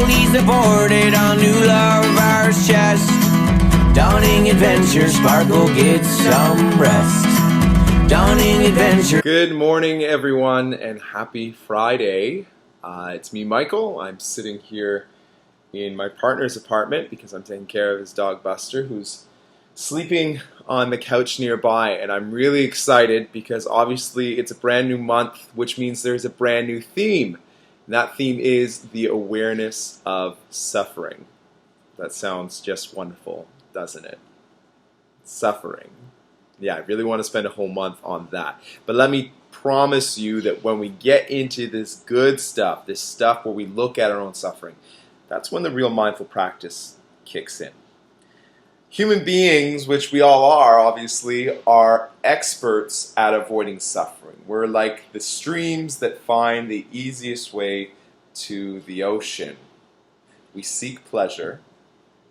he's aborted on new lover's chest. Dawning adventure, Sparkle gets some rest. Dawning adventure. Good morning, everyone, and happy Friday. It's me, Michael. I'm sitting here in my partner's apartment because I'm taking care of his dog Buster, who's sleeping on the couch nearby, and I'm really excited because obviously it's a brand new month, which means there's a brand new theme. And that theme is the awareness of suffering. That sounds just wonderful, doesn't it? Suffering. Yeah, I really want to spend a whole month on that. But let me promise you that when we get into this good stuff, this stuff where we look at our own suffering, that's when the real mindful practice kicks in. Human beings, which we all are, obviously, are experts at avoiding suffering. We're like the streams that find the easiest way to the ocean. We seek pleasure,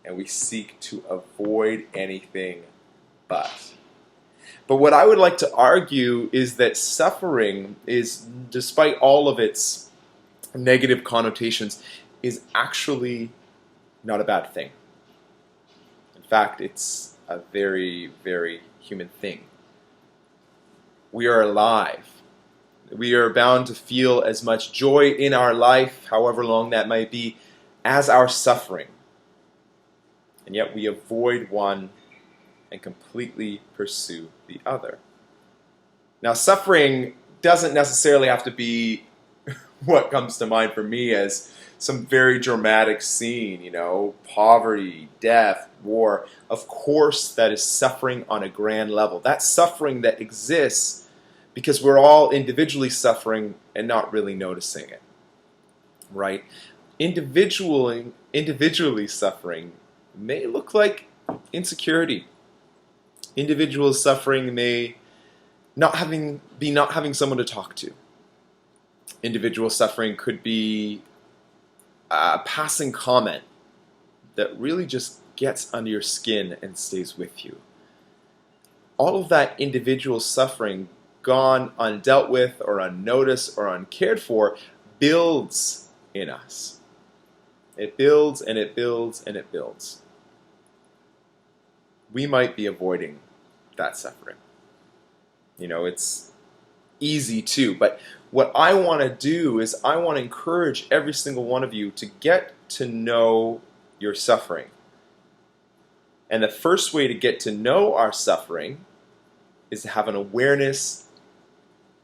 and we seek to avoid anything but. But what I would like to argue is that suffering is, despite all of its negative connotations, is actually not a bad thing. In fact, it's a very, very human thing. We are alive. We are bound to feel as much joy in our life, however long that might be, as our suffering. And yet we avoid one and completely pursue the other. Now, suffering doesn't necessarily have to be what comes to mind for me as some very dramatic scene, poverty, death, war. Of course, that is suffering on a grand level. That's suffering that exists because we're all individually suffering and not really noticing it, right? Individually suffering may look like insecurity. Individual suffering may not having someone to talk to. Individual suffering could be a passing comment that really just gets under your skin and stays with you. All of that individual suffering gone undealt with or unnoticed or uncared for builds in us. It builds and it builds and it builds. We might be avoiding that suffering. It's easy too, but what I want to do is I want to encourage every single one of you to get to know your suffering. And the first way to get to know our suffering is to have an awareness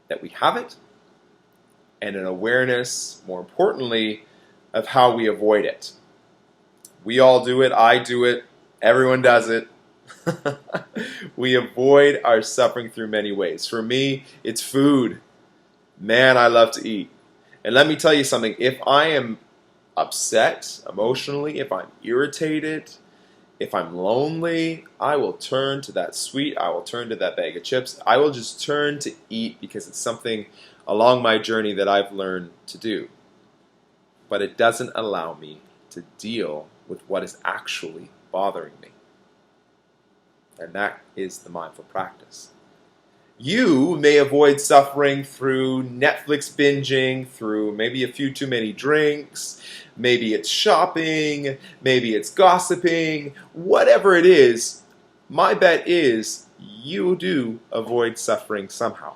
that we have it, and an awareness, more importantly, of how we avoid it. We all do it, I do it, everyone does it. We avoid our suffering through many ways. For me, it's food. Man, I love to eat. And let me tell you something, if I am upset emotionally, if I'm irritated, if I'm lonely, I will turn to that sweet, I will turn to that bag of chips. I will just turn to eat because it's something along my journey that I've learned to do. But it doesn't allow me to deal with what is actually bothering me. And that is the mindful practice. You may avoid suffering through Netflix binging, through maybe a few too many drinks, maybe it's shopping, maybe it's gossiping, whatever it is, my bet is you do avoid suffering somehow.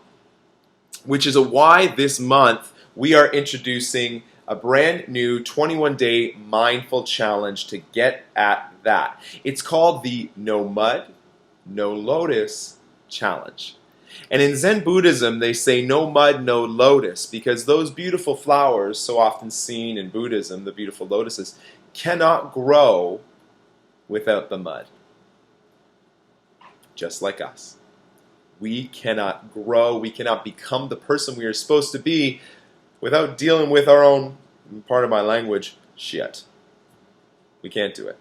Which is why this month we are introducing a brand new 21-day mindful challenge to get at that. It's called the No Mud, No Lotus challenge. And in Zen Buddhism, they say no mud, no lotus, because those beautiful flowers, so often seen in Buddhism, the beautiful lotuses, cannot grow without the mud. Just like us. We cannot grow, we cannot become the person we are supposed to be without dealing with our own, part of my language, shit. We can't do it.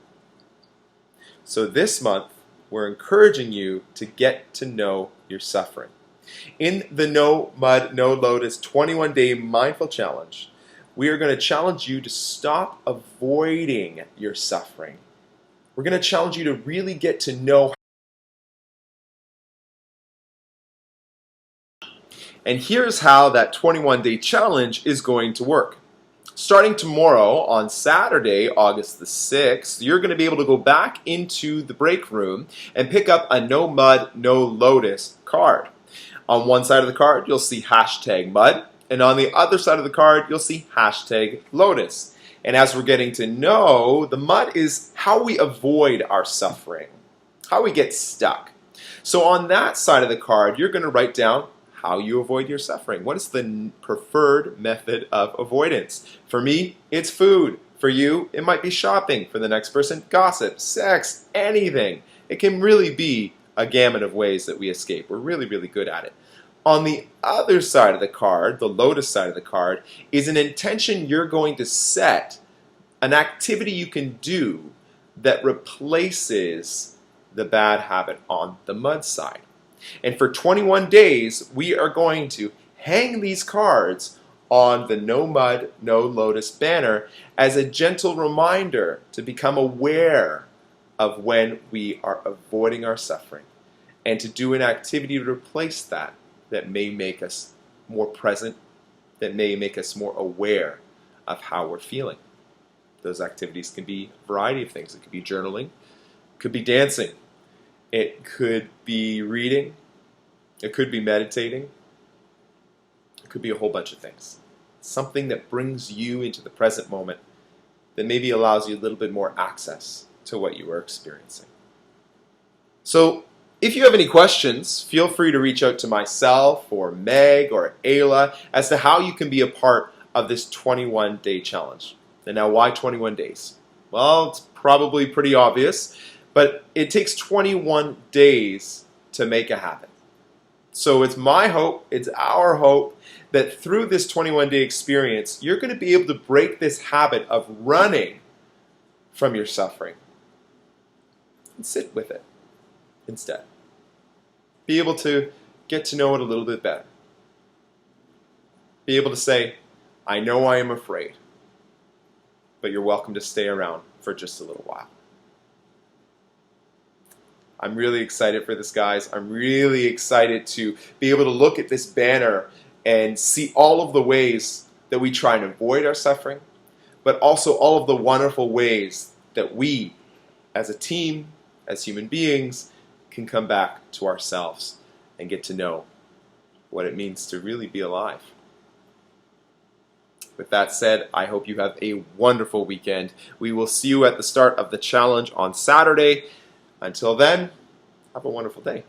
So this month, we're encouraging you to get to know your suffering. In the No Mud, No Lotus 21-day mindful challenge, we are going to challenge you to stop avoiding your suffering. We're going to challenge you to really get to know. And here's how that 21-day challenge is going to work. Starting tomorrow, on Saturday, August the 6th, you're going to be able to go back into the break room and pick up a No Mud, No Lotus card. On one side of the card, you'll see hashtag mud, and on the other side of the card, you'll see hashtag Lotus. And as we're getting to know, the mud is how we avoid our suffering, how we get stuck. So on that side of the card, you're going to write down how you avoid your suffering. What is the preferred method of avoidance? For me, it's food. For you, it might be shopping. For the next person, gossip, sex, anything. It can really be a gamut of ways that we escape. We're really, really good at it. On the other side of the card, the Lotus side of the card, is an intention you're going to set, an activity you can do that replaces the bad habit on the mud side. And for 21 days, we are going to hang these cards on the No Mud, No Lotus banner as a gentle reminder to become aware of when we are avoiding our suffering and to do an activity to replace that may make us more present, that may make us more aware of how we're feeling. Those activities can be a variety of things. It could be journaling, it could be dancing, it could be reading, it could be meditating, it could be a whole bunch of things. Something that brings you into the present moment, that maybe allows you a little bit more access to what you are experiencing. So, if you have any questions, feel free to reach out to myself or Meg or Ayla as to how you can be a part of this 21-day challenge. And now, why 21 days? Well, it's probably pretty obvious, but it takes 21 days to make a habit. So it's my hope, it's our hope, that through this 21-day experience, you're going to be able to break this habit of running from your suffering and sit with it instead. Be able to get to know it a little bit better. Be able to say, I know I am afraid, but you're welcome to stay around for just a little while. I'm really excited for this, guys. I'm really excited to be able to look at this banner and see all of the ways that we try and avoid our suffering, but also all of the wonderful ways that we, as a team, as human beings, can come back to ourselves and get to know what it means to really be alive. With that said, I hope you have a wonderful weekend. We will see you at the start of the challenge on Saturday. Until then, have a wonderful day.